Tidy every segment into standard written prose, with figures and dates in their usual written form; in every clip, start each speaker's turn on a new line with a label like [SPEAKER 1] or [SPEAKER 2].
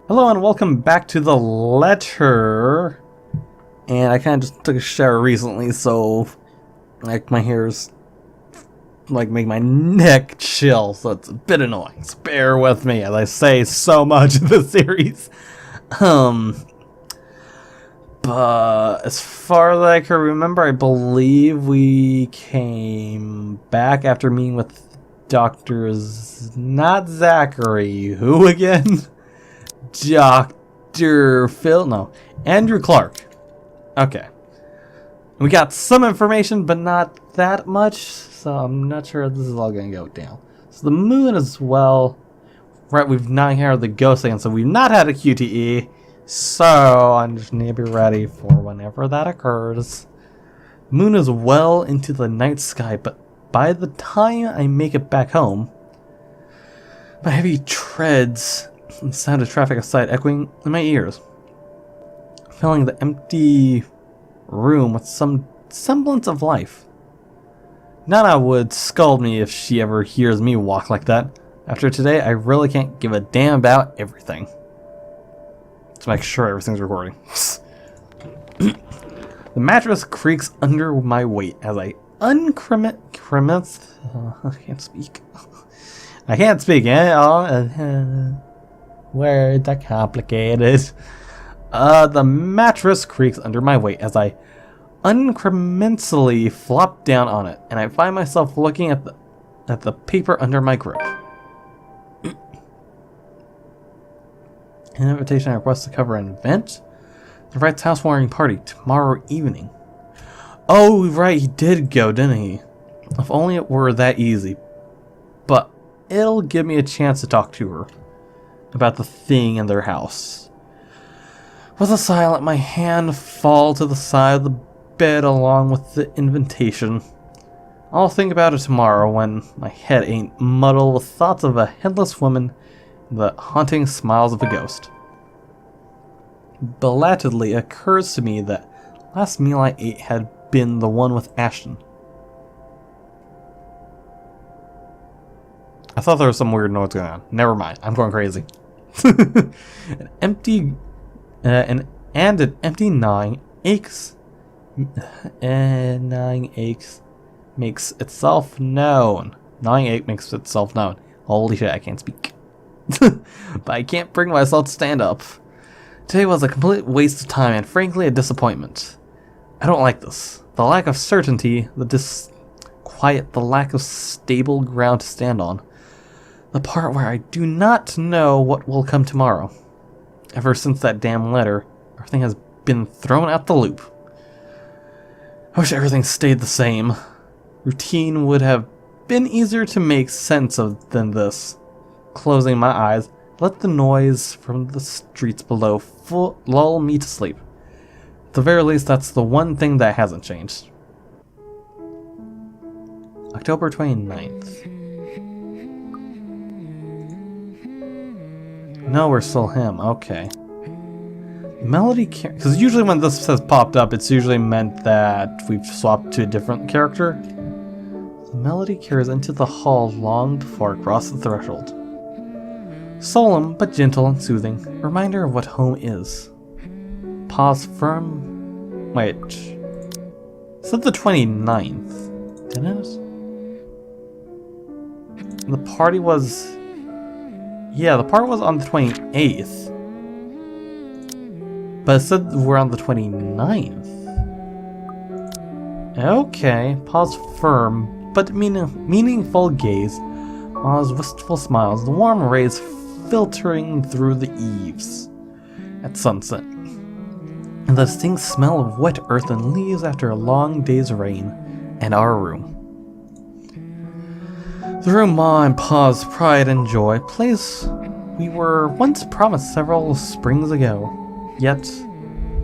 [SPEAKER 1] Hello and welcome back to the letter. And I kind of just took a shower recently, so like my hair's like make my neck chill, so it's a bit annoying. So bear with me as I say so much in this series. But as far as I can remember, I believe we came back after meeting with not Zachary, who again? Dr. Phil? No. Andrew Clark. Okay. We got some information, but not that much, so I'm not sure how this is all going to go down. So the moon as well. Right, we've not encountered the ghost again, so we've not had a QTE. So I just need to be ready for whenever that occurs. Moon is well into the night sky, but by the time I make it back home, my heavy treads and the sound of traffic outside echoing in my ears, filling the empty room with some semblance of life. Nana would scold me if she ever hears me walk like that. After today, I really can't give a damn about everything. To make sure everything's recording. The mattress creaks under my weight as I I can't speak. I can't speak, words are complicated. The mattress creaks under my weight as I uncrementally flop down on it, and I find myself looking at the paper under my grip. An invitation I request to cover an event? The Wright's housewarming party tomorrow evening. Oh, right, he did go, didn't he? If only it were that easy. But it'll give me a chance to talk to her about the thing in their house. With a sigh, I let my hand fall to the side of the bed along with the invitation. I'll think about it tomorrow when my head ain't muddled with thoughts of a headless woman and the haunting smiles of a ghost. Belatedly, it occurs to me that last meal I ate had been the one with Ashton. I thought there was some weird noise going on. Never mind, I'm going crazy. An empty an empty gnawing aches makes itself known. Gnawing ache makes itself known. Holy shit, I can't speak. But I can't bring myself to stand up. Today was a complete waste of time and frankly a disappointment. I don't like this. The lack of certainty, the disquiet, the lack of stable ground to stand on. The part where I do not know what will come tomorrow. Ever since that damn letter, everything has been thrown out the loop. I wish everything stayed the same. Routine would have been easier to make sense of than this. Closing my eyes, let the noise from the streets below lull me to sleep. At the very least, that's the one thing that hasn't changed. October 29th. No, we're still him. Okay. Melody, because usually when this has popped up, it's usually meant that we've swapped to a different character. The melody carries into the hall long before it crosses the threshold. Solemn but gentle and soothing, reminder of what home is. Pause firm. Wait. It said the 29th, didn't it? The party was. Yeah, the party was on the 28th. But it said we're on the 29th. Okay, pause firm, but meaningful gaze. Ma's wistful smiles, the warm rays filtering through the eaves at sunset. And the distinct smell of wet earth and leaves after a long day's rain. And our room. The room Ma and Pa's pride and joy, place we were once promised several springs ago. Yet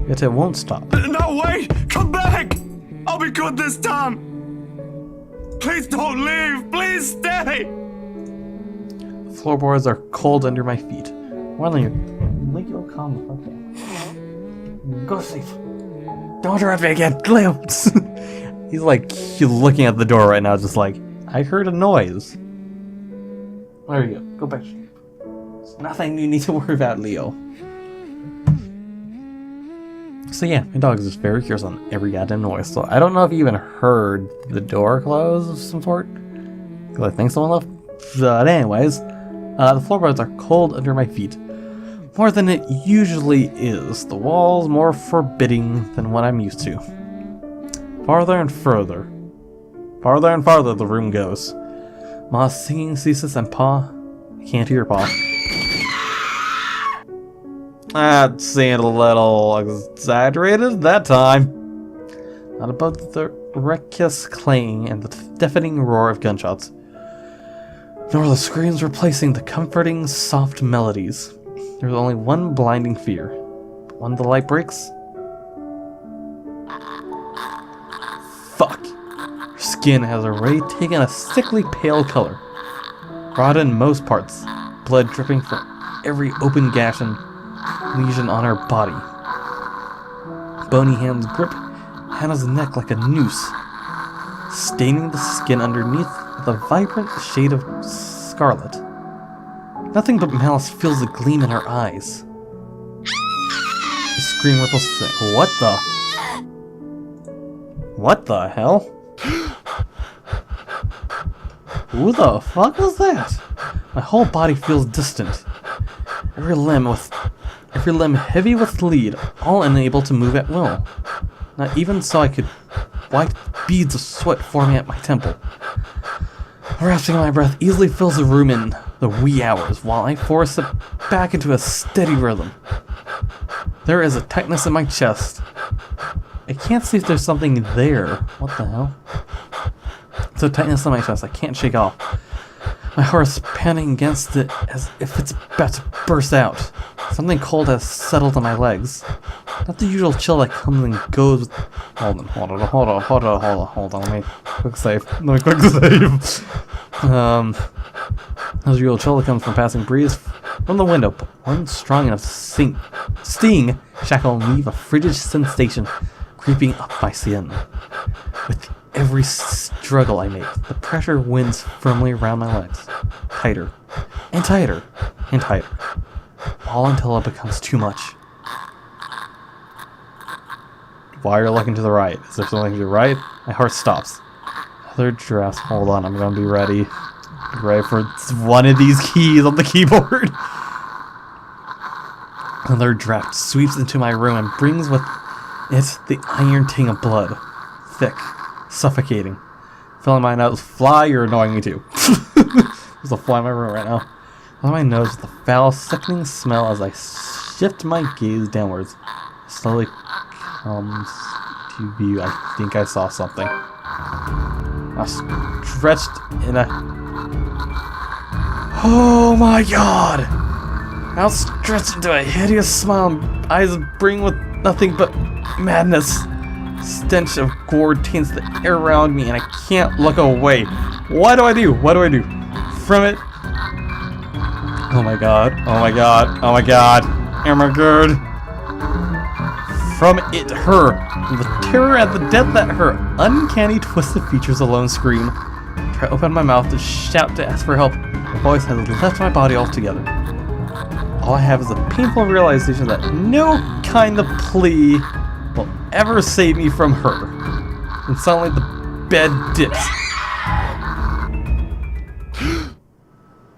[SPEAKER 1] it won't stop.
[SPEAKER 2] No, wait! Come back! I'll be good this time! Please don't leave! Please stay!
[SPEAKER 1] The floorboards are cold under my feet. Marlene, you're calm the fuck down. Go safe. Don't interrupt me again, Leo! He's looking at the door right now, just like, I heard a noise. There you go. Go back. Nothing you need to worry about, Leo. So yeah, my dog is just very curious on every goddamn noise. So I don't know if you even heard the door close of some sort. Because I think someone left. But anyways, the floorboards are cold under my feet. More than it usually is. The walls more forbidding than what I'm used to. Farther and further. Farther and farther the room goes. Ma's singing ceases and Pa... I can't hear Pa. That seemed a little exaggerated that time. Not above the raucous clang and the deafening roar of gunshots, nor the screams replacing the comforting, soft melodies. There's only one blinding fear. But when the light breaks... Fuck! Her skin has already taken a sickly pale color. Rotted in most parts, blood dripping from every open gash and lesion on her body. Bony hands grip Hannah's neck like a noose, staining the skin underneath with a vibrant shade of scarlet. Nothing but malice fills the gleam in her eyes. The scream ripples thick. What the? What the hell? Who the fuck was that? My whole body feels distant. Every limb heavy with lead, all unable to move at will. Not even so I could wipe beads of sweat forming at my temple. Rasping my breath easily fills the room in the wee hours, while I force it back into a steady rhythm. There is a tightness in my chest. I can't see if there's something there. What the hell? It's a tightness in my chest I can't shake off. My heart is pounding against it as if it's about to burst out. Something cold has settled on my legs. Not the usual chill that comes and goes with... Hold on. Let me quick save. There's a real chill that comes from passing breeze from the window, but one strong enough to sting shackle and leave a frigid sensation creeping up my skin. With every struggle I make, the pressure wins firmly around my legs. Tighter, and tighter, and tighter. All until it becomes too much. Why are you looking to the right? Is there something to the right? My heart stops. Another dress. Hold on, I'm gonna be ready. Ready for one of these keys on the keyboard. Another draft sweeps into my room and brings with it the iron ting of blood. Thick, suffocating. Filling my nose. Fly, you're annoying me too. There's a fly in my room right now. On my nose with the foul, sickening smell as I shift my gaze downwards. Slowly comes to view. I think I saw something. I was stretched in a... Oh my god! Outstretched into a hideous smile, eyes bring with nothing but madness. Stench of gore taints the air around me and I can't look away. What do I do? What do I do? From it... Oh my god, oh my god, oh my god. Ermengarde. From it, her. The terror at the death that her uncanny twisted features alone scream. Try to open my mouth to shout to ask for help. The voice has left my body altogether. All I have is a painful realization that no kind of plea will ever save me from her. And suddenly the bed dips.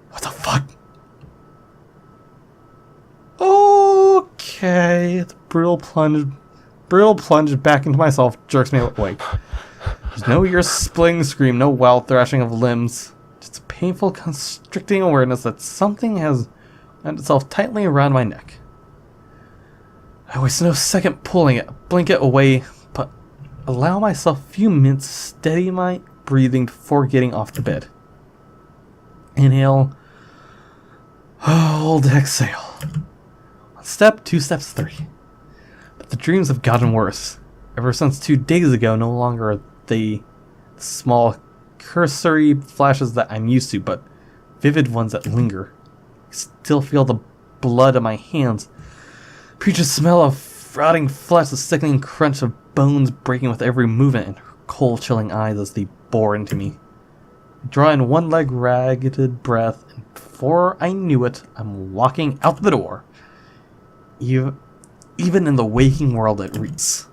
[SPEAKER 1] What the fuck? Okay, the brutal plunge back into myself jerks me awake. There's no ear-splitting scream, no wild thrashing of limbs. Just a painful, constricting awareness that something has wound itself tightly around my neck. I waste no second pulling it, blanket away, but allow myself a few minutes to steady my breathing before getting off the bed. Inhale. Hold, exhale. One step, two steps, three. But the dreams have gotten worse. Ever since 2 days ago, no longer are they small, cursory flashes that I'm used to, but vivid ones that linger. I still feel the blood on my hands. Preaches smell of rotting flesh, the sickening crunch of bones breaking with every movement, and her cold, chilling eyes as they bore into me. Draw in one leg ragged breath, and before I knew it, I'm walking out the door. Even in the waking world it reeks.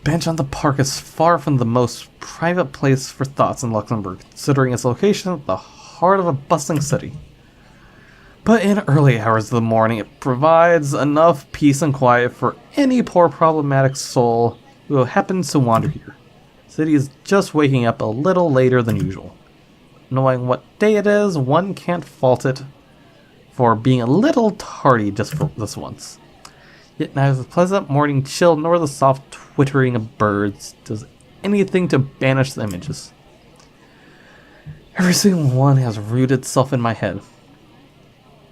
[SPEAKER 1] Bench on the Park is far from the most private place for thoughts in Luxembourg, considering its location at the heart of a bustling city. But in early hours of the morning, it provides enough peace and quiet for any poor problematic soul who happens to wander here. The city is just waking up a little later than usual. Knowing what day it is, one can't fault it for being a little tardy just for this once. Yet neither the pleasant morning chill nor the soft twittering of birds does anything to banish the images. Every single one has rooted itself in my head.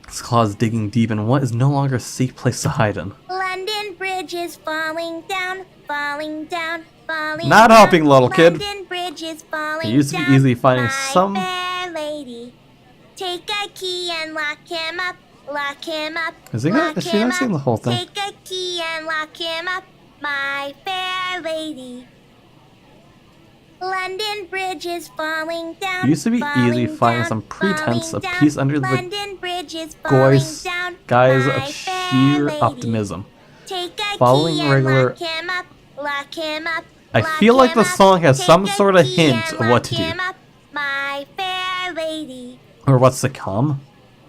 [SPEAKER 1] Its claws digging deep in what is no longer a safe place to hide in.
[SPEAKER 3] London Bridge is falling down, falling down, falling
[SPEAKER 1] Not
[SPEAKER 3] down.
[SPEAKER 1] helping, little kid.
[SPEAKER 3] London Bridge is falling
[SPEAKER 1] It used to be
[SPEAKER 3] down.
[SPEAKER 1] easy finding
[SPEAKER 3] My
[SPEAKER 1] some...
[SPEAKER 3] fair lady. Take a key and lock him up, lock him up.
[SPEAKER 1] Is he gonna-
[SPEAKER 3] lock
[SPEAKER 1] is she gonna
[SPEAKER 3] him
[SPEAKER 1] sing
[SPEAKER 3] up.
[SPEAKER 1] the whole thing?
[SPEAKER 3] Take a key and lock him up, my fair lady. London Bridge is falling down.
[SPEAKER 1] It used to be easy
[SPEAKER 3] falling
[SPEAKER 1] finding
[SPEAKER 3] down,
[SPEAKER 1] some pretense of
[SPEAKER 3] falling
[SPEAKER 1] peace
[SPEAKER 3] down.
[SPEAKER 1] under the
[SPEAKER 3] London Bridge is falling down,
[SPEAKER 1] guise
[SPEAKER 3] my
[SPEAKER 1] of
[SPEAKER 3] fair
[SPEAKER 1] sheer
[SPEAKER 3] lady.
[SPEAKER 1] optimism.
[SPEAKER 3] Take a
[SPEAKER 1] Following
[SPEAKER 3] key and
[SPEAKER 1] regular-
[SPEAKER 3] lock him up, lock him up.
[SPEAKER 1] I
[SPEAKER 3] lock
[SPEAKER 1] feel like
[SPEAKER 3] him
[SPEAKER 1] the
[SPEAKER 3] up.
[SPEAKER 1] song has
[SPEAKER 3] Take
[SPEAKER 1] some
[SPEAKER 3] a
[SPEAKER 1] sort of
[SPEAKER 3] key
[SPEAKER 1] hint
[SPEAKER 3] and
[SPEAKER 1] of what to
[SPEAKER 3] lock
[SPEAKER 1] do.
[SPEAKER 3] him up, my fair lady.
[SPEAKER 1] Or what's to come.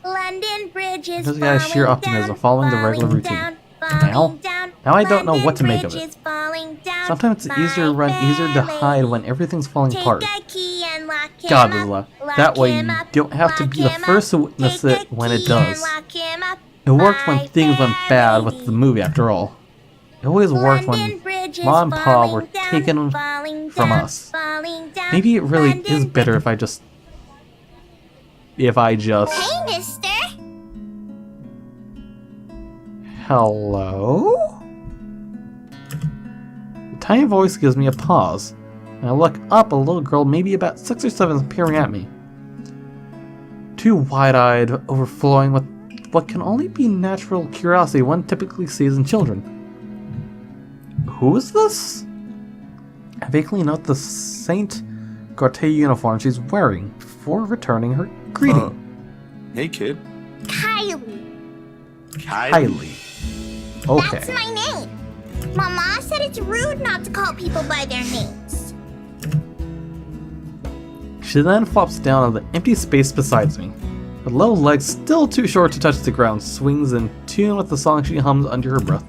[SPEAKER 3] London Bridge is
[SPEAKER 1] This guy's sheer
[SPEAKER 3] falling
[SPEAKER 1] optimism,
[SPEAKER 3] down,
[SPEAKER 1] following the regular
[SPEAKER 3] falling
[SPEAKER 1] routine.
[SPEAKER 3] down,
[SPEAKER 1] Now?
[SPEAKER 3] falling down.
[SPEAKER 1] Now I don't know
[SPEAKER 3] London
[SPEAKER 1] what to make of
[SPEAKER 3] Bridge
[SPEAKER 1] it.
[SPEAKER 3] is falling down,
[SPEAKER 1] Sometimes it's easier to
[SPEAKER 3] my
[SPEAKER 1] run, easier to
[SPEAKER 3] fair
[SPEAKER 1] hide
[SPEAKER 3] lady.
[SPEAKER 1] when everything's falling
[SPEAKER 3] Take
[SPEAKER 1] apart.
[SPEAKER 3] a key and lock him
[SPEAKER 1] God,
[SPEAKER 3] up,
[SPEAKER 1] Lila.
[SPEAKER 3] lock
[SPEAKER 1] That way
[SPEAKER 3] him
[SPEAKER 1] you
[SPEAKER 3] up,
[SPEAKER 1] don't have to
[SPEAKER 3] lock
[SPEAKER 1] be the
[SPEAKER 3] him
[SPEAKER 1] first to
[SPEAKER 3] up.
[SPEAKER 1] witness
[SPEAKER 3] Take
[SPEAKER 1] it
[SPEAKER 3] a
[SPEAKER 1] when it
[SPEAKER 3] key and
[SPEAKER 1] does.
[SPEAKER 3] lock him up,
[SPEAKER 1] It worked when
[SPEAKER 3] my
[SPEAKER 1] things went
[SPEAKER 3] fair
[SPEAKER 1] bad with
[SPEAKER 3] lady.
[SPEAKER 1] the movie after all. It always worked
[SPEAKER 3] London
[SPEAKER 1] when
[SPEAKER 3] Bridge is
[SPEAKER 1] Mom and Pa
[SPEAKER 3] falling
[SPEAKER 1] were
[SPEAKER 3] down,
[SPEAKER 1] taken
[SPEAKER 3] falling
[SPEAKER 1] from
[SPEAKER 3] down,
[SPEAKER 1] us.
[SPEAKER 3] falling down.
[SPEAKER 1] Maybe it really
[SPEAKER 3] London
[SPEAKER 1] is better if I just...
[SPEAKER 3] Hey, mister.
[SPEAKER 1] Hello? The tiny voice gives me a pause, and I look up. A little girl, maybe about 6 or 7, is peering at me. Too wide-eyed, overflowing with what can only be natural curiosity one typically sees in children. Who is this? I vaguely note the Saint Gorte uniform she's wearing before returning her greeting.
[SPEAKER 2] Hey, kid.
[SPEAKER 3] Kylie.
[SPEAKER 1] Kylie. Okay.
[SPEAKER 3] That's my name. Mama said it's rude not to call people by their names.
[SPEAKER 1] She then flops down on the empty space beside me. Her low legs, still too short to touch the ground, swings in tune with the song she hums under her breath.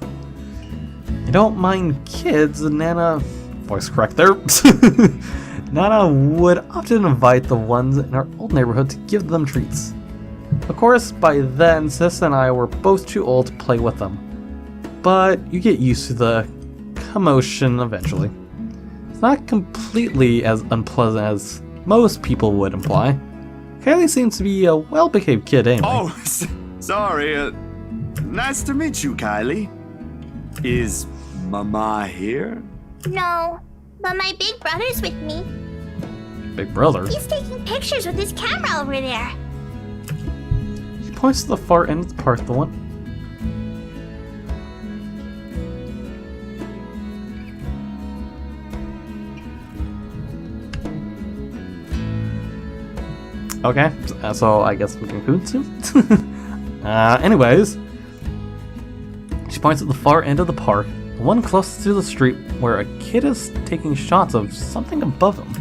[SPEAKER 1] I don't mind kids, Nana... Voice correct there. Nana would often invite the ones in our old neighborhood to give them treats. Of course, by then, Sis and I were both too old to play with them. But you get used to the commotion eventually. It's not completely as unpleasant as most people would imply. Kylie seems to be a well-behaved kid anyway.
[SPEAKER 2] Oh, sorry. Nice to meet you, Kylie. Is Mama here?
[SPEAKER 3] No, but my big brother's with me.
[SPEAKER 1] Big brother.
[SPEAKER 3] He's taking pictures with his camera over there.
[SPEAKER 1] She points to the far end of the park, the one... Okay, so I guess we can conclude soon. Anyways, she points at the far end of the park, the one closest to the street, where a kid is taking shots of something above him.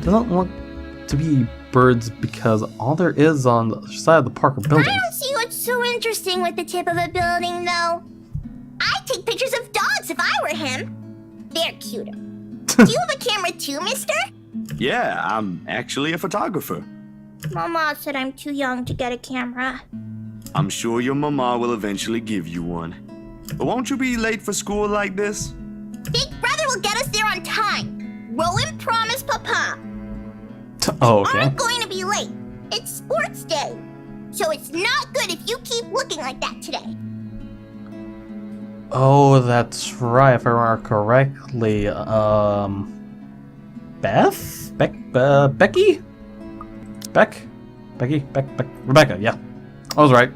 [SPEAKER 1] Doesn't look to be birds because all there is on the other side of the park are
[SPEAKER 3] I
[SPEAKER 1] buildings.
[SPEAKER 3] don't see what's so interesting with the tip of a building, though. I'd take pictures of dogs if I were him. They're cuter. Do you have a camera too, mister?
[SPEAKER 2] Yeah, I'm actually a photographer.
[SPEAKER 3] Mama said I'm too young to get a camera.
[SPEAKER 2] I'm sure your mama will eventually give you one. But won't you be late for school like this?
[SPEAKER 3] Big brother will get us there on time. Rowan promised Papa.
[SPEAKER 1] Oh, okay.
[SPEAKER 3] I'm going to be late. It's sports day. So it's not good if you keep looking like that today.
[SPEAKER 1] Oh, that's right, if I remember correctly. Beth? Becky? Becky? Rebecca, yeah. I was right.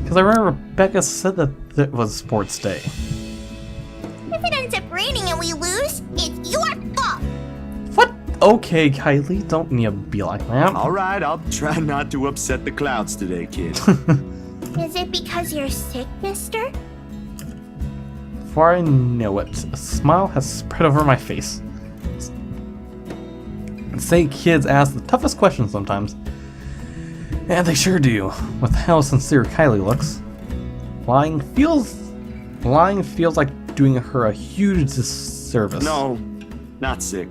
[SPEAKER 1] Because I remember Rebecca said that it was sports day.
[SPEAKER 3] If it ends up raining and we lose, it's your fault.
[SPEAKER 1] Okay, Kylie, don't need to be like that.
[SPEAKER 2] All right, I'll try not to upset the clouds today, kid.
[SPEAKER 3] Is it because you're sick, mister?
[SPEAKER 1] Before I know it, a smile has spread over my face. Say kids ask the toughest questions sometimes. And they sure do, with how sincere Kylie looks. Lying feels like doing her a huge disservice.
[SPEAKER 2] No, not sick.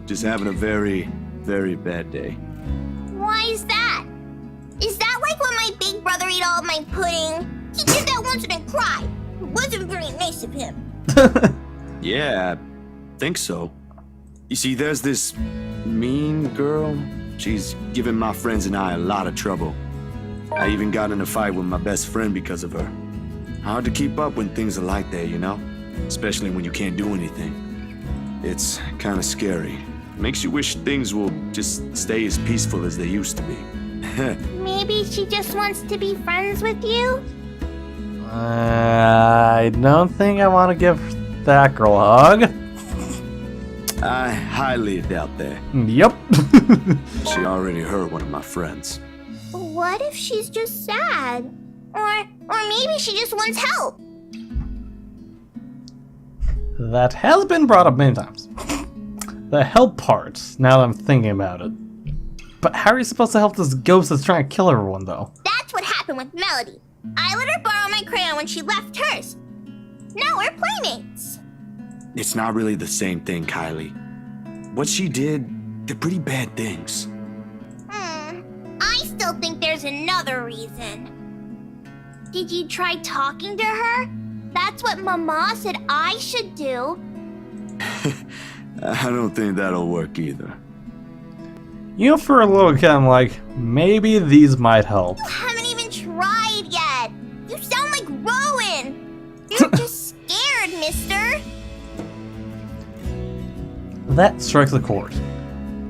[SPEAKER 2] Just having a very, very bad day.
[SPEAKER 3] Why is that? Is that like when my big brother ate all of my pudding? He did that once and then cried. It wasn't very nice of him.
[SPEAKER 2] Yeah, I think so. You see, there's this mean girl. She's given my friends and I a lot of trouble. I even got in a fight with my best friend because of her. Hard to keep up when things are like that, you know? Especially when you can't do anything. It's kind of scary. Makes you wish things will just stay as peaceful as they used to be.
[SPEAKER 3] Maybe she just wants to be friends with you?
[SPEAKER 1] I don't think I want to give that girl a hug.
[SPEAKER 2] I highly doubt that.
[SPEAKER 1] Yep.
[SPEAKER 2] She already hurt one of my friends.
[SPEAKER 3] What if she's just sad? Or maybe she just wants help.
[SPEAKER 1] That has been brought up many times. The help part, now that I'm thinking about it. But how are you supposed to help this ghost that's trying to kill everyone, though?
[SPEAKER 3] That's what happened with Melody. I let her borrow my crayon when she left hers. Now we're playmates.
[SPEAKER 2] It's not really the same thing, Kylie. What she did, they're pretty bad things.
[SPEAKER 3] I still think there's another reason. Did you try talking to her? That's what Mama said I should do.
[SPEAKER 2] I don't think that'll work either.
[SPEAKER 1] You know, for a little kid, I'm like, maybe these might help.
[SPEAKER 3] You haven't even tried yet. You sound like Rowan. You're just scared, mister.
[SPEAKER 1] That strikes a chord.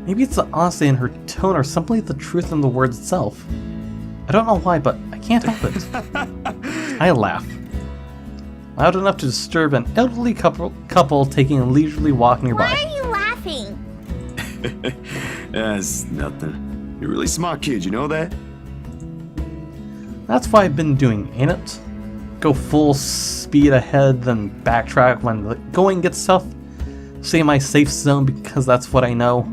[SPEAKER 1] Maybe it's the honesty in her tone or simply the truth in the words itself. I don't know why, but I can't help it. I laugh. Loud enough to disturb an elderly couple taking a leisurely walk nearby.
[SPEAKER 3] Why are you laughing?
[SPEAKER 2] That's nothing. You're a really smart kid, you know that?
[SPEAKER 1] That's what I've been doing, ain't it? Go full speed ahead, then backtrack when the going gets tough. Stay in my safe zone because that's what I know.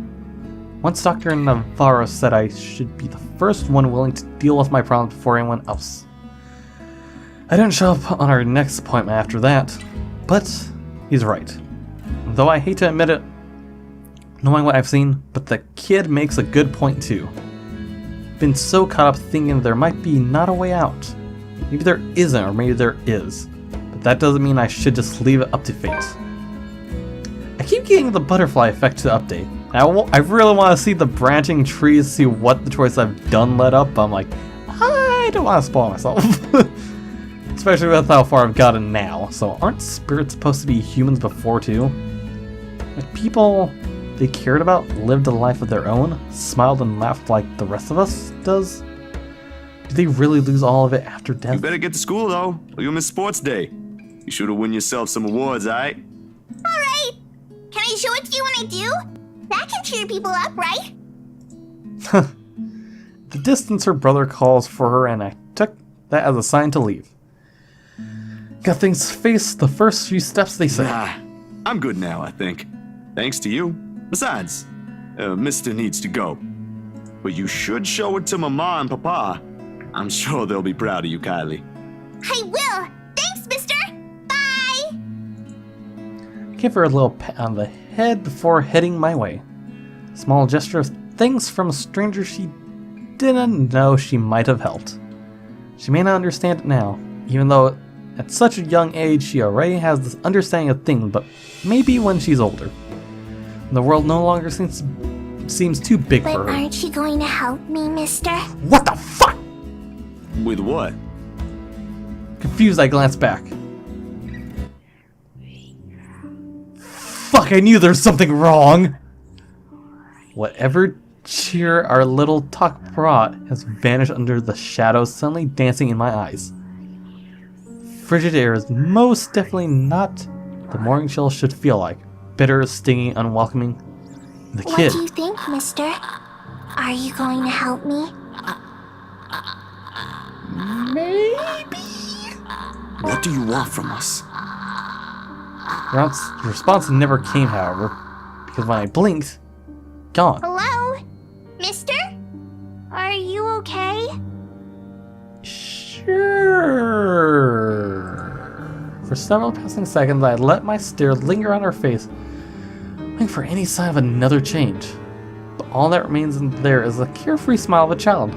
[SPEAKER 1] Once Dr. Navarro said I should be the first one willing to deal with my problems before anyone else. I didn't show up on our next appointment after that, but he's right. Though I hate to admit it, knowing what I've seen, but the kid makes a good point too. Been so caught up thinking there might be not a way out. Maybe there isn't, or maybe there is. But that doesn't mean I should just leave it up to fate. I keep getting the butterfly effect to the update. I really want to see the branching trees, see what the choice I've done led up, but I'm like, I don't want to spoil myself. Especially with how far I've gotten now. So aren't spirits supposed to be humans before too? Like people they cared about lived a life of their own, smiled and laughed like the rest of us does? Do they really lose all of it after death?
[SPEAKER 2] You better get to school, though, or you'll miss sports day. You should have won yourself some awards, alright?
[SPEAKER 3] Alright. Can I show it to you when I do? That can cheer people up, right?
[SPEAKER 1] The distance her brother calls for her, and I took that as a sign to leave. Got things face the first few steps, they say.
[SPEAKER 2] Nah, I'm good now, I think. Thanks to you. Besides, Mister needs to go. But you should show it to Mama and Papa. I'm sure they'll be proud of you, Kylie.
[SPEAKER 3] I will. Thanks, mister. Bye.
[SPEAKER 1] Give her a little pat on the head before heading my way. Small gesture of thanks from a stranger she didn't know she might have helped. She may not understand it now, even though at such a young age she already has this understanding of things, but maybe when she's older. The world no longer seems too big
[SPEAKER 3] But
[SPEAKER 1] for her.
[SPEAKER 3] aren't you going to help me, mister?
[SPEAKER 1] What the fuck?
[SPEAKER 2] With what?
[SPEAKER 1] Confused, I glance back. Fuck, I knew there was something wrong! Whatever cheer our little talk brought has vanished under the shadows suddenly dancing in my eyes. Frigid air is most definitely not the morning chill should feel like. Bitter, stinging, unwelcoming. The
[SPEAKER 3] What
[SPEAKER 1] kid.
[SPEAKER 3] do you think, mister? Are you going to help me?
[SPEAKER 2] What do you want from us?
[SPEAKER 1] The response never came, however, because when I blinked, gone.
[SPEAKER 3] Hello? Mister? Are you okay?
[SPEAKER 1] Sure. For several passing seconds, I let my stare linger on her face, waiting for any sign of another change. But all that remains in there is the carefree smile of a child.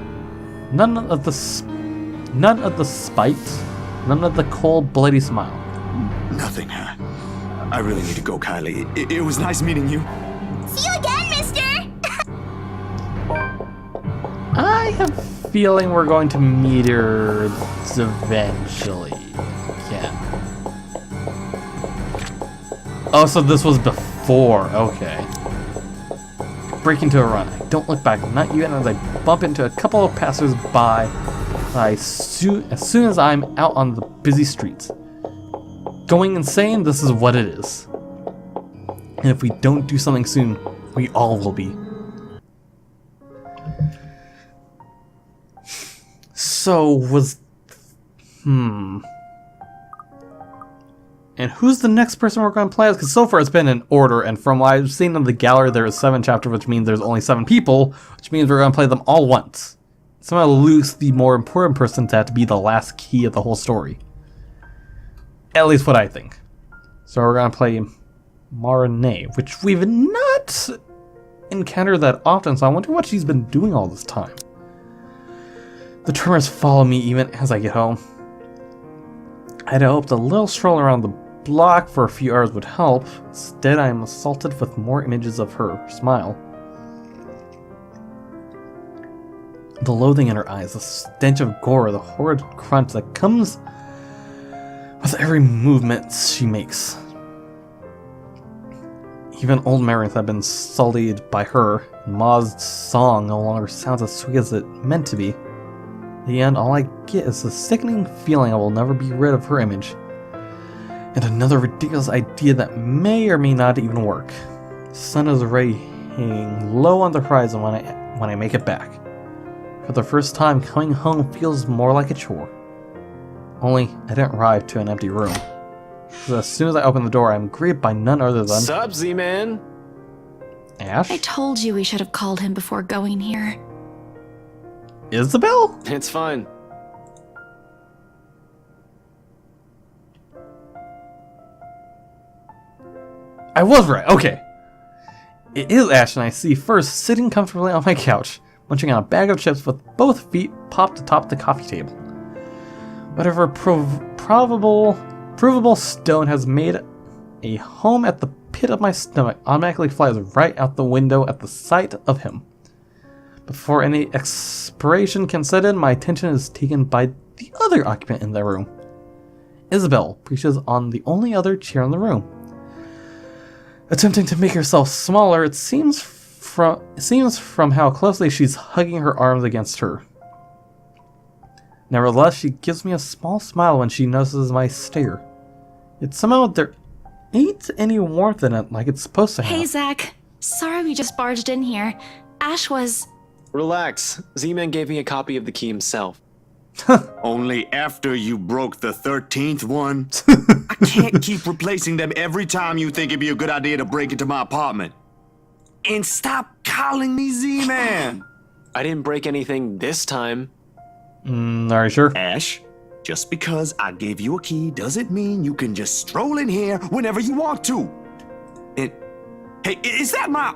[SPEAKER 1] None of the spite, none of the cold, bloody smile.
[SPEAKER 2] Nothing, huh? I really need to go, Kylie. It was nice meeting you.
[SPEAKER 3] See you again, mister!
[SPEAKER 1] I have a feeling we're going to meet her eventually again. Oh, so this was before. Okay. Break into a run. I don't look back, not even as I bump into a couple of passers-by as soon as I'm out on the busy streets. Going insane, this is what it is. And if we don't do something soon, we all will be. So, And who's the next person we're going to play as? Because so far it's been in order, and from what I've seen in the gallery, there is 7 chapters, which means there's only 7 people, which means we're going to play them all once. So I'm going to lose the more important person to have to be the last key of the whole story. At least what I think. So we're going to play Marinette, which we've not encountered that often, so I wonder what she's been doing all this time. The tremors follow me even as I get home. I had hoped a little stroll around the block for a few hours would help. Instead, I am assaulted with more images of her smile. The loathing in her eyes, the stench of gore, the horrid crunch that comes with every movement she makes. Even old memories have been sullied by her, and Ma's song no longer sounds as sweet as it meant to be. In the end, all I get is the sickening feeling I will never be rid of her image. And another ridiculous idea that may or may not even work. The sun is already hanging low on the horizon when I make it back. For the first time, coming home feels more like a chore. Only, I didn't arrive to an empty room. So as soon as I open the door, I'm greeted by none other than...
[SPEAKER 4] Sup, Z-Man?
[SPEAKER 1] Ash?
[SPEAKER 5] I told you we should have called him before going here.
[SPEAKER 1] Isabel?
[SPEAKER 4] It's fine.
[SPEAKER 1] I was right, okay. It is Ash, and I see first sitting comfortably on my couch, munching on a bag of chips with both feet popped atop the coffee table. Whatever provable stone has made a home at the pit of my stomach automatically flies right out the window at the sight of him. Before any expiration can set in, my attention is taken by the other occupant in the room. Isabel perches on the only other chair in the room. Attempting to make herself smaller, it seems from how closely she's hugging her arms against her. Nevertheless, she gives me a small smile when she notices my stare. Yet somehow there ain't any warmth in it like it's supposed to have.
[SPEAKER 5] Hey, Zach. Sorry we just barged in here. Ash was...
[SPEAKER 4] Relax. Z-Man gave me a copy of the key himself.
[SPEAKER 2] Only after you broke the 13th one. I can't keep replacing them every time you think it'd be a good idea to break into my apartment. And stop calling me Z-Man.
[SPEAKER 4] I didn't break anything this time.
[SPEAKER 1] Are you sure?
[SPEAKER 2] Ash, just because I gave you a key doesn't mean you can just stroll in here whenever you want to. And, hey, is that my...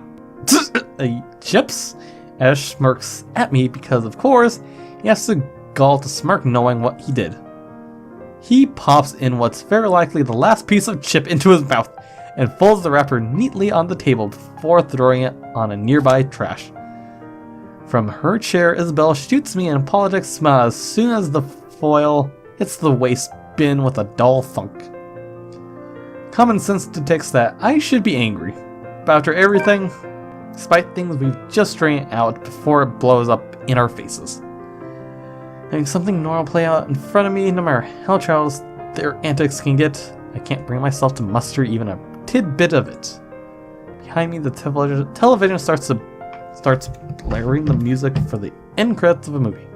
[SPEAKER 1] Chips? Ash smirks at me because, of course, he has the gall to smirk knowing what he did. He pops in what's very likely the last piece of chip into his mouth and folds the wrapper neatly on the table before throwing it on a nearby trash. From her chair, Isabel shoots me an apologetic smile as soon as the foil hits the waste bin with a dull thunk. Common sense detects that I should be angry, but after everything, despite things we've just straightened out before it blows up in our faces. Having something normal play out in front of me, no matter how childish their antics can get, I can't bring myself to muster even a tidbit of it. Behind me, the television starts blaring the music for the end credits of a movie.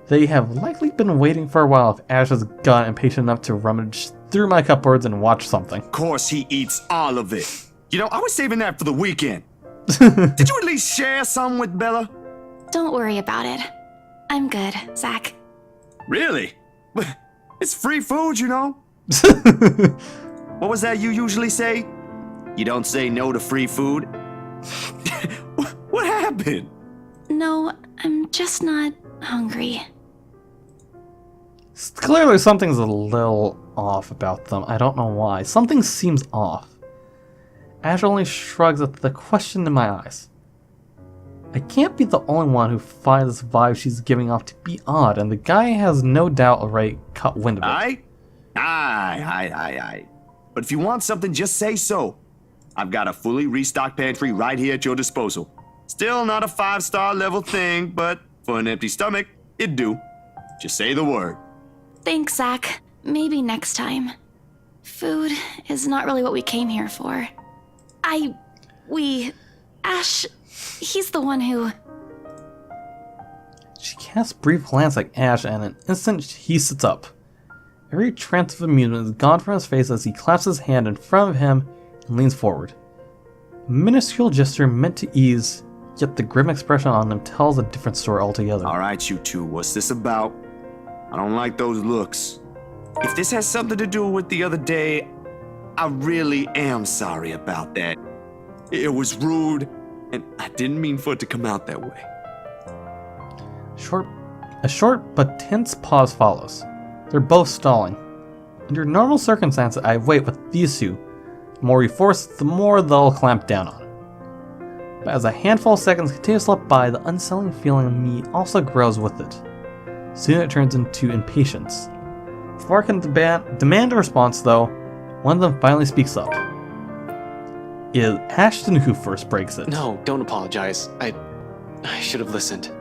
[SPEAKER 1] They have likely been waiting for a while if Ash has gotten impatient enough to rummage through my cupboards and watch something.
[SPEAKER 2] Of course he eats all of it. You know, I was saving that for the weekend. Did you at least share some with Bella?
[SPEAKER 5] Don't worry about it. I'm good, Zach.
[SPEAKER 2] Really? It's free food, you know? What was that you usually say? You don't say no to free food? What happened?
[SPEAKER 5] No, I'm just not hungry.
[SPEAKER 1] Clearly something's a little off about them. I don't know why. Something seems off. Ash only shrugs at the question in my eyes. I can't be the only one who finds this vibe she's giving off to be odd, and the guy has no doubt already caught wind of it.
[SPEAKER 2] Aye. But if you want something, just say so. I've got a fully restocked pantry right here at your disposal. Still not a 5-star level thing, but for an empty stomach, it'd do. Just say the word.
[SPEAKER 5] Thanks, Zach. Maybe next time. Food is not really what we came here for. Ash, he's the one who...
[SPEAKER 1] She casts a brief glance at Ash, and in an instant he sits up. Every trance of amusement is gone from his face as he claps his hand in front of him and leans forward. A minuscule gesture meant to ease, yet the grim expression on him tells a different story altogether.
[SPEAKER 2] All right, you two, what's this about? I don't like those looks. If this has something to do with the other day, I really am sorry about that. It was rude, and I didn't mean for it to come out that way.
[SPEAKER 1] A short but tense pause follows. They're both stalling. Under normal circumstances, I wait with these two. The more we force, the more they'll clamp down on. But as a handful of seconds continue to slip by, the unsettling feeling in me also grows with it. Soon it turns into impatience. Before I can demand a response, though, one of them finally speaks up. It is Ashton who first breaks it.
[SPEAKER 4] No, don't apologize. I should have listened.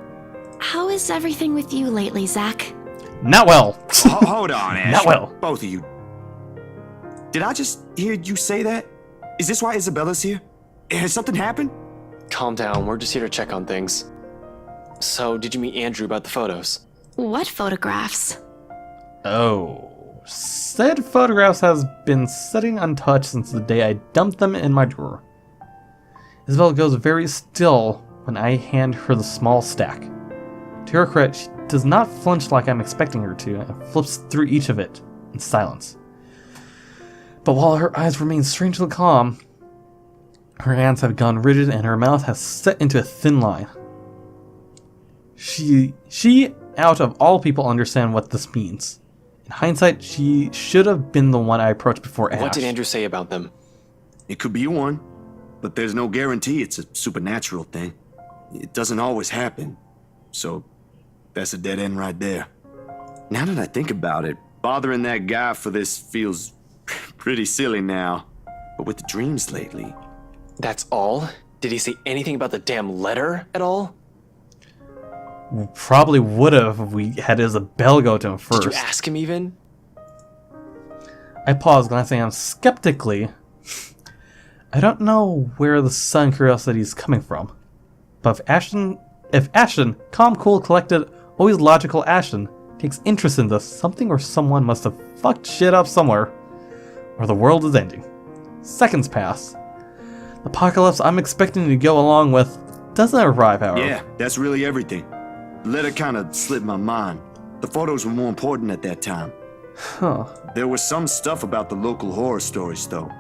[SPEAKER 5] How is everything with you lately, Zach?
[SPEAKER 1] Not well.
[SPEAKER 2] Hold on, Ash.
[SPEAKER 1] Not well.
[SPEAKER 2] Both of you. Did I just hear you say that? Is this why Isabella's here? Has something happened?
[SPEAKER 4] Calm down, we're just here to check on things. So, did you meet Andrew about the photos?
[SPEAKER 5] What photographs?
[SPEAKER 1] Oh. Said photographs has been sitting untouched since the day I dumped them in my drawer. Isabella goes very still when I hand her the small stack. To her credit, she does not flinch like I'm expecting her to, and flips through each of it in silence. But while her eyes remain strangely calm, her hands have gone rigid and her mouth has set into a thin line. She, out of all people, understand what this means. In hindsight, she should have been the one I approached before Ash.
[SPEAKER 4] What did Andrew say about them?
[SPEAKER 2] It could be one, but there's no guarantee it's a supernatural thing. It doesn't always happen. So, that's a dead end right there. Now that I think about it, bothering that guy for this feels pretty silly now. But with the dreams lately...
[SPEAKER 4] That's all? Did he say anything about the damn letter at all?
[SPEAKER 1] Probably would have if we had Isabel go to him first.
[SPEAKER 4] Did you ask him even?
[SPEAKER 1] I pause, glancing at him skeptically. I don't know where the sudden curiosity is coming from. But if Ashton, calm, cool, collected, always logical Ashton, takes interest in this, something or someone must have fucked shit up somewhere, or the world is ending. Seconds pass. The apocalypse I'm expecting to go along with doesn't arrive, however.
[SPEAKER 2] Yeah, that's really everything. The letter kind of slipped my mind. The photos were more important at that time.
[SPEAKER 1] Huh.
[SPEAKER 2] There was some stuff about the local horror stories, though.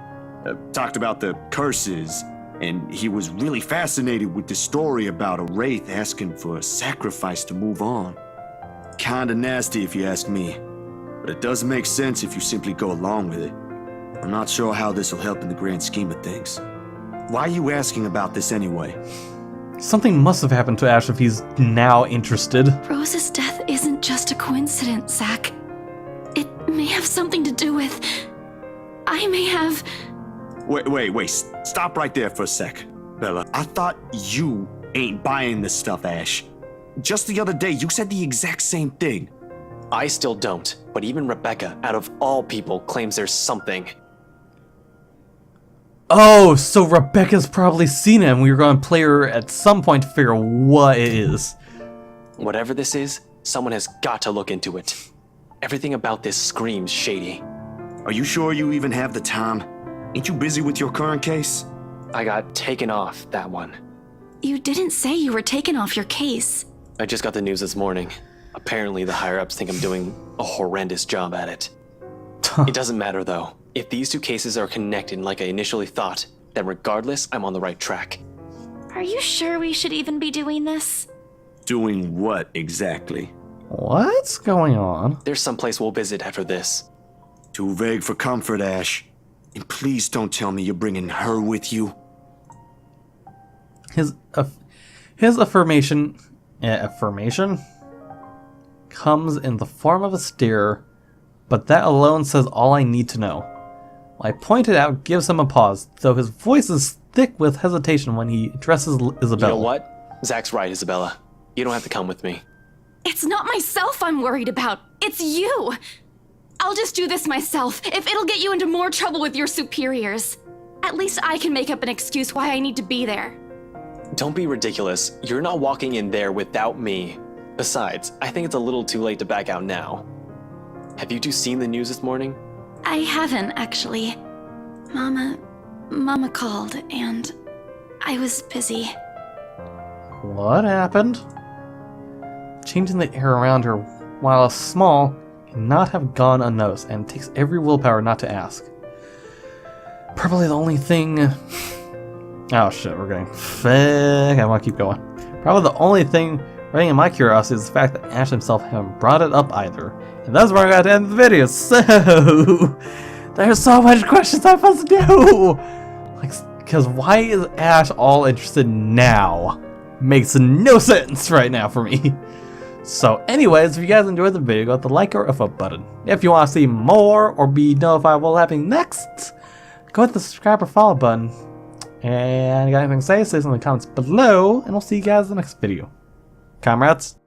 [SPEAKER 2] Talked about the curses, and he was really fascinated with the story about a wraith asking for a sacrifice to move on. Kinda nasty if you ask me, but it does make sense if you simply go along with it. I'm not sure how this will help in the grand scheme of things. Why are you asking about this anyway?
[SPEAKER 1] Something must have happened to Ash if he's now interested.
[SPEAKER 5] Rose's death isn't just a coincidence, Zach. It may have something to do with... I may have...
[SPEAKER 2] Wait, stop right there for a sec, Bella. I thought you ain't buying this stuff, Ash. Just the other day, you said the exact same thing.
[SPEAKER 4] I still don't, but even Rebecca, out of all people, claims there's something.
[SPEAKER 1] Oh, so Rebecca's probably seen it, and we were going to play her at some point to figure out what it is.
[SPEAKER 4] Whatever this is, someone has got to look into it. Everything about this screams shady.
[SPEAKER 2] Are you sure you even have the time? Ain't you busy with your current case?
[SPEAKER 4] I got taken off that one.
[SPEAKER 5] You didn't say you were taken off your case.
[SPEAKER 4] I just got the news this morning. Apparently the higher-ups think I'm doing a horrendous job at it. It doesn't matter though. If these two cases are connected like I initially thought, then regardless, I'm on the right track.
[SPEAKER 5] Are you sure we should even be doing this?
[SPEAKER 2] Doing what exactly?
[SPEAKER 1] What's going on?
[SPEAKER 4] There's some place we'll visit after this.
[SPEAKER 2] Too vague for comfort, Ash. And please don't tell me you're bringing her with you.
[SPEAKER 1] His affirmation comes in the form of a stare, but that alone says all I need to know. I pointed out gives him a pause, though his voice is thick with hesitation when he addresses Isabella.
[SPEAKER 4] You know what? Zach's right, Isabella. You don't have to come with me.
[SPEAKER 5] It's not myself I'm worried about. It's you. I'll just do this myself, if it'll get you into more trouble with your superiors. At least I can make up an excuse why I need to be there.
[SPEAKER 4] Don't be ridiculous. You're not walking in there without me. Besides, I think it's a little too late to back out now. Have you two seen the news this morning?
[SPEAKER 5] I haven't, actually. Mama called, and I was busy.
[SPEAKER 1] What happened? Changing the air around her, while small, cannot have gone unnoticed, and it takes every willpower not to ask. Probably the only thing... Oh shit, we're getting... Fuck, I want to keep going. Probably the only thing running in my curiosity is the fact that Ash himself haven't brought it up either. And that's where I got to end the video, so... There's so much questions I'm supposed to do! Like, because why is Ash all interested now? Makes no sense right now for me. So anyways, if you guys enjoyed the video, go hit the like or up button. If you want to see more or be notified what's happening next, go hit the subscribe or follow button. And you got anything to say, say it in the comments below, and we'll see you guys in the next video. Comrades.